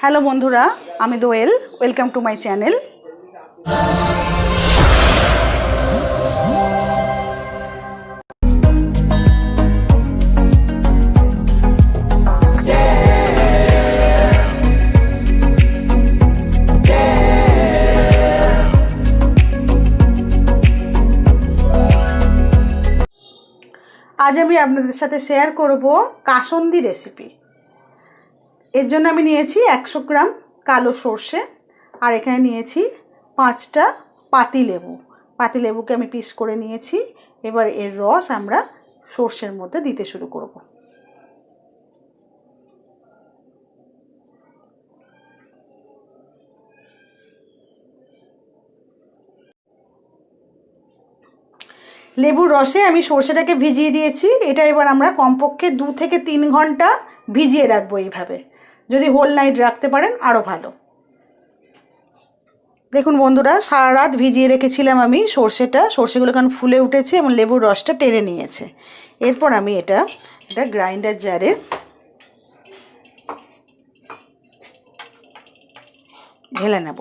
Hello বন্ধুরা, আমি Doyel. Welcome to my channel. আজ আমি আপনাদের সাথে শেয়ার করব কাসুন্দি রেসিপি। এর জন্য আমি নিয়েছি 100 গ্রাম কালো সর্ষে, আর এখানে নিয়েছি 5টা পাতিলেবু। পাতিলেবুকে আমি পিস করে নিয়েছি। এবার এর রস আমরা সর্ষের মধ্যে দিতে শুরু করব। লেবুর রসে আমি সর্ষেটাকে ভিজিয়ে দিয়েছি। এটা এবার আমরা কমপক্ষে 2 থেকে 3 ঘন্টা ভিজিয়ে রাখবো। এইভাবে যদি হোল নাইট রাখতে পারেন আরও ভালো। দেখুন বন্ধুরা, সারা রাত ভিজিয়ে রেখেছিলাম আমি সর্ষেগুলো কারণ ফুলে উঠেছে এবং লেবুর রসটা টেনে নিয়েছে। এরপর আমি এটা গ্রাইন্ডার জারে ঢেলে নেব।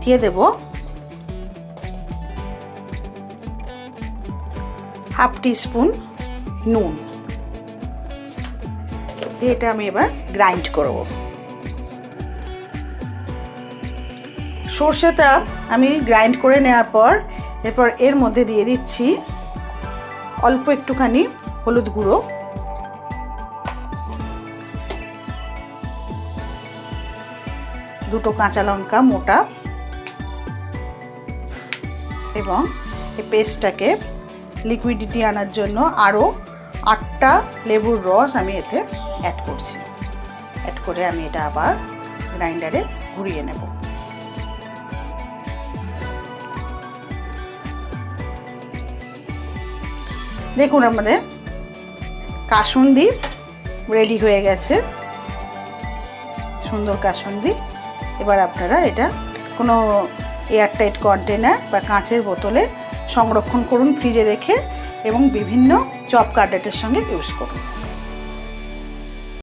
দিয়ে দেব হাফ টিস্পুন নুন। দিয়ে এটা আমি এবার গ্রাইন্ড করব। সর্ষেটা আমি গ্রাইন্ড করে নেওয়ার পর এরপর এর মধ্যে দিয়ে দিচ্ছি অল্প একটুখানি হলুদ গুঁড়ো, দুটো কাঁচা লঙ্কা মোটা, এবং এই পেস্টটাকে লিকুইডিটি আনার জন্য আরও 8টা লেবুর রস আমি এতে অ্যাড করছি। অ্যাড করে আমি এটা আবার গ্রাইন্ডারে ঘুরিয়ে নেব। দেখুন আমাদের কাসুন্দি রেডি হয়ে গেছে, সুন্দর কাসুন্দি। এবার আপনারা এটা কোনো এয়ারটাইট কন্টেনার বা কাঁচের বোতলে সংরক্ষণ করুন ফ্রিজে রেখে, এবং বিভিন্ন চপ কাটারের সঙ্গে ইউজ করুন।